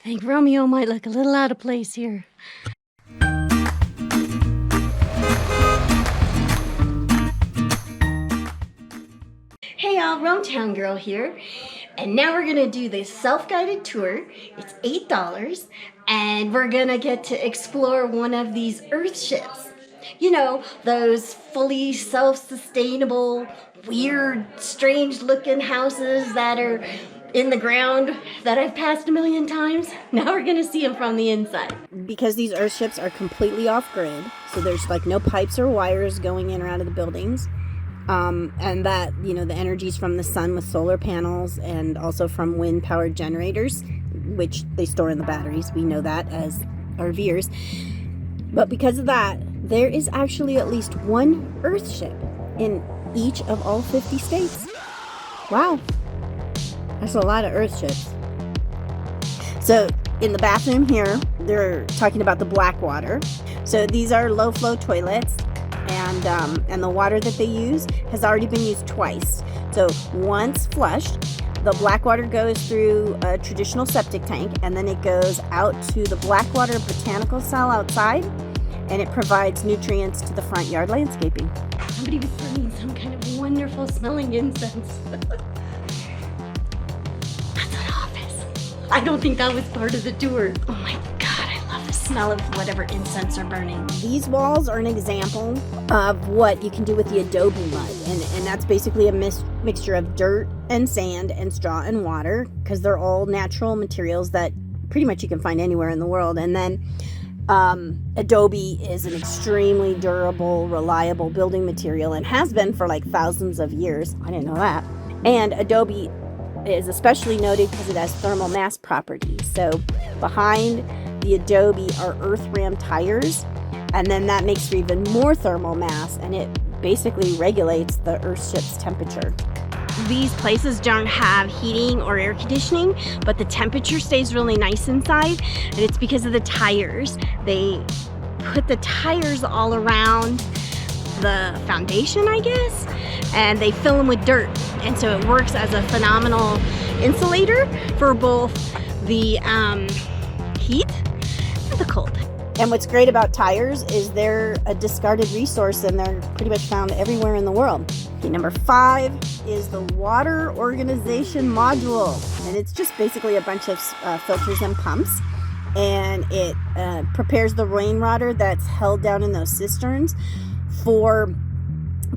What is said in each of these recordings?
think Romeo might look a little out of place here. Hey y'all, RoamTownGirl here. And now we're gonna do this self-guided tour. It's $8 and we're gonna get to explore one of these Earthships. You know, those fully self-sustainable, weird, strange looking houses that are in the ground that I've passed a million times. Now we're gonna see them from the inside. Because these Earthships are completely off-grid, so there's like no pipes or wires going in or out of the buildings. And that, you know, the energy's from the sun with solar panels and also from wind-powered generators, which they store in the batteries. We know that as RVers. But because of that, there is actually at least one Earthship in each of all 50 states. Wow. That's a lot of Earthships. So in the bathroom here, they're talking about the black water. So these are low-flow toilets. And the water that they use has already been used twice. So once flushed, the black water goes through a traditional septic tank, and then it goes out to the Blackwater Botanical Cell outside, and it provides nutrients to the front yard landscaping. Somebody was burning some kind of wonderful smelling incense. That's an office. I don't think that was part of the tour. Oh my God, I love the smell of whatever incense are burning. These walls are an example of what you can do with the adobe mud, and that's basically a mixture of dirt and sand and straw and water, because they're all natural materials that pretty much you can find anywhere in the world. And then adobe is an extremely durable, reliable building material and has been for like thousands of years. I didn't know that. And adobe is especially noted because it has thermal mass properties. So behind the adobe are earth ram tires, and then that makes for even more thermal mass, and it basically regulates the Earthship's temperature. These places don't have heating or air conditioning, but the temperature stays really nice inside, and it's because of the tires. They put the tires all around the foundation, I guess, and they fill them with dirt, and so it works as a phenomenal insulator for both the heat and the cold. And what's great about tires is they're a discarded resource, and they're pretty much found everywhere in the world. Okay, number 5 is the water organization module, and it's just basically a bunch of filters and pumps, and it prepares the rainwater that's held down in those cisterns for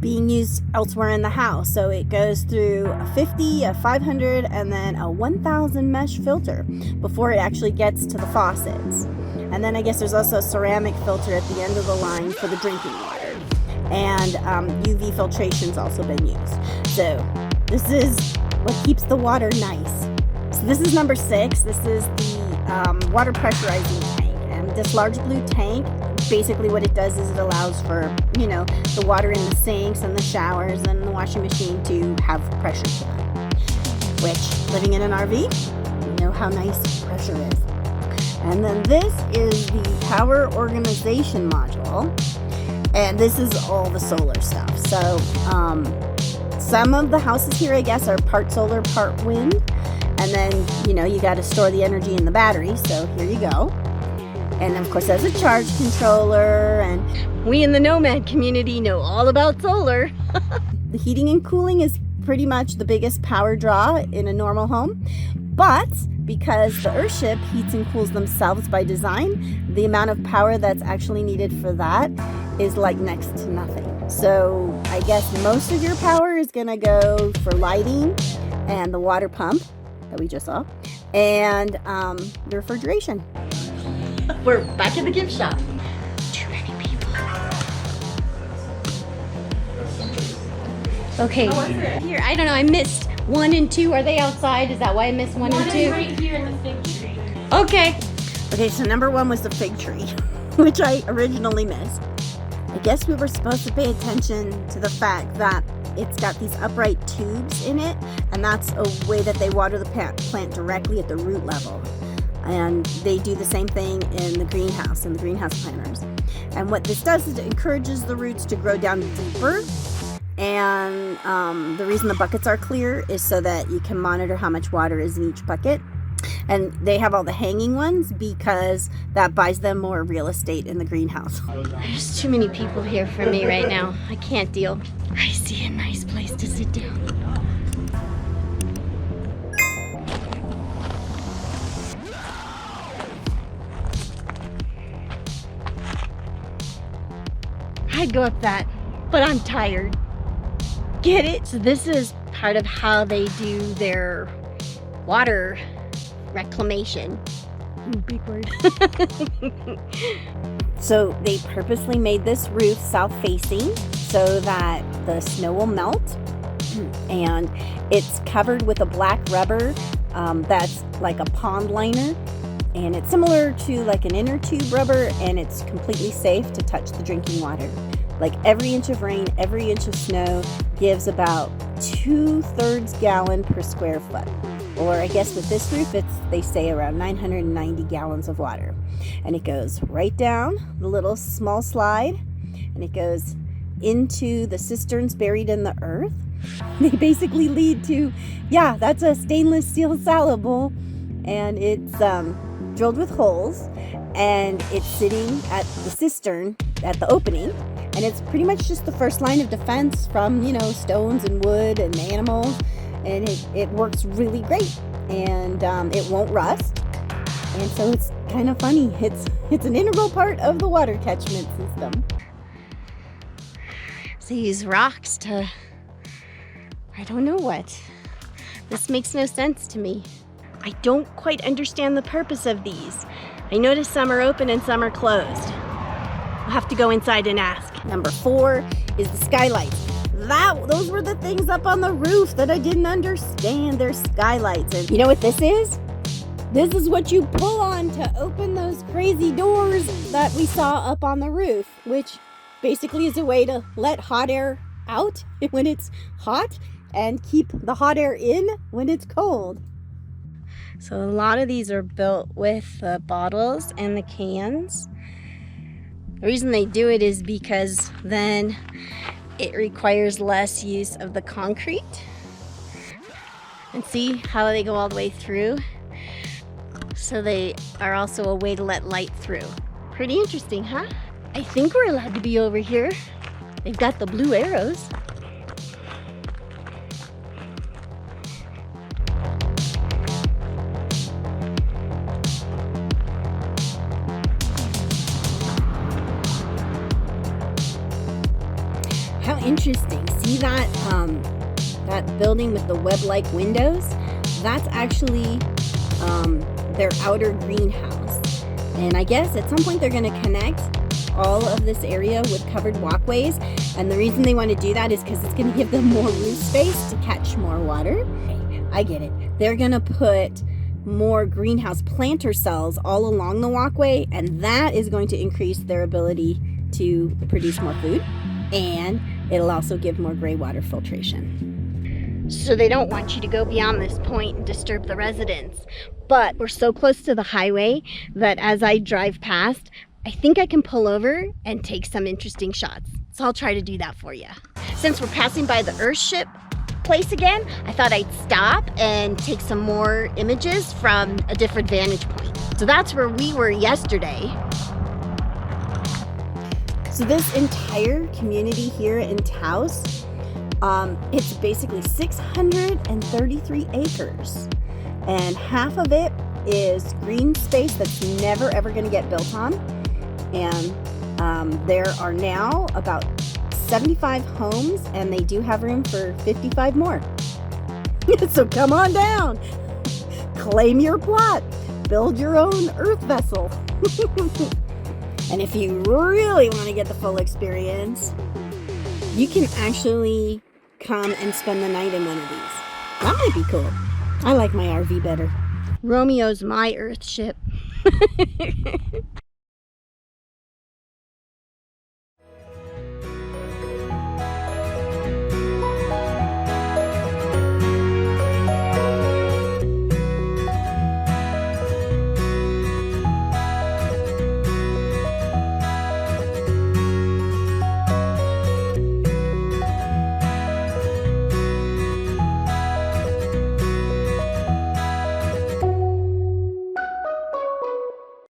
being used elsewhere in the house. So it goes through a 50, a 500, and then a 1000 mesh filter before it actually gets to the faucets. And then I guess there's also a ceramic filter at the end of the line for the drinking water. And UV filtration's also been used. So this is what keeps the water nice. So this is number 6. This is the water pressurizing tank. And this large blue tank, basically what it does is it allows for, you know, the water in the sinks and the showers and the washing machine to have pressure to them. Which, living in an RV, you know how nice pressure is. And then this is the power organization module, and this is all the solar stuff. So some of the houses here, I guess, are part solar, part wind, and then, you know, you got to store the energy in the battery, so here you go. And of course there's a charge controller, and we in the nomad community know all about solar. The heating and cooling is pretty much the biggest power draw in a normal home, but because the Earthship heats and cools themselves by design, the amount of power that's actually needed for that is like next to nothing. So I guess most of your power is gonna go for lighting and the water pump that we just saw, and the refrigeration. We're back in the gift shop. Too many people. Okay, here, I don't know, I missed 1 and 2. Are they outside? Is that why I missed 1 and 2? One is right here in the fig tree. Okay. Okay, so number 1 was the fig tree, which I originally missed. I guess we were supposed to pay attention to the fact that it's got these upright tubes in it, and that's a way that they water the plant directly at the root level. And they do the same thing in the greenhouse, in the greenhouse planters. And what this does is it encourages the roots to grow down deeper. And the reason the buckets are clear is so that you can monitor how much water is in each bucket. And they have all the hanging ones because that buys them more real estate in the greenhouse. There's too many people here for me right now. I can't deal. I see a nice place to sit down. I'd go up that, but I'm tired. Get it? So this is part of how they do their water reclamation. Ooh, big word. So they purposely made this roof south-facing so that the snow will melt, and it's covered with a black rubber that's like a pond liner, and it's similar to like an inner tube rubber, and it's completely safe to touch the drinking water. Like every inch of rain, every inch of snow gives about 2/3 gallon per square foot. Or I guess with this roof, they say around 990 gallons of water. And it goes right down the little small slide, and it goes into the cisterns buried in the earth. They basically lead to, yeah, that's a stainless steel salad bowl, and it's drilled with holes, and it's sitting at the cistern at the opening, and it's pretty much just the first line of defense from, you know, stones and wood and animals, and it works really great, and it won't rust, and so it's kind of funny. It's an integral part of the water catchment system. So you use rocks to, I don't know what. This makes no sense to me. I don't quite understand the purpose of these. I noticed some are open and some are closed. I'll have to go inside and ask. Number 4 is the skylights. Those were the things up on the roof that I didn't understand. They're skylights. And you know what this is? This is what you pull on to open those crazy doors that we saw up on the roof, which basically is a way to let hot air out when it's hot and keep the hot air in when it's cold. So a lot of these are built with the bottles and the cans. The reason they do it is because then it requires less use of the concrete. And see how they go all the way through? So they are also a way to let light through. Pretty interesting, huh? I think we're allowed to be over here. They've got the blue arrows. How interesting. See that that building with the web-like windows? That's actually their outer greenhouse. And I guess at some point they're going to connect all of this area with covered walkways. And the reason they want to do that is because it's going to give them more roof space to catch more water. I get it. They're going to put more greenhouse planter cells all along the walkway, and that is going to increase their ability to produce more food, and it'll also give more gray water filtration. So they don't want you to go beyond this point and disturb the residents. But we're so close to the highway that as I drive past, I think I can pull over and take some interesting shots. So I'll try to do that for you. Since we're passing by the Earthship place again, I thought I'd stop and take some more images from a different vantage point. So that's where we were yesterday. So this entire community here in Taos, it's basically 633 acres, and half of it is green space that's never ever going to get built on, and there are now about 75 homes, and they do have room for 55 more. So come on down, claim your plot, build your own earth vessel. And if you really want to get the full experience, you can actually come and spend the night in one of these. That might be cool. I like my RV better. Romeo's my Earthship.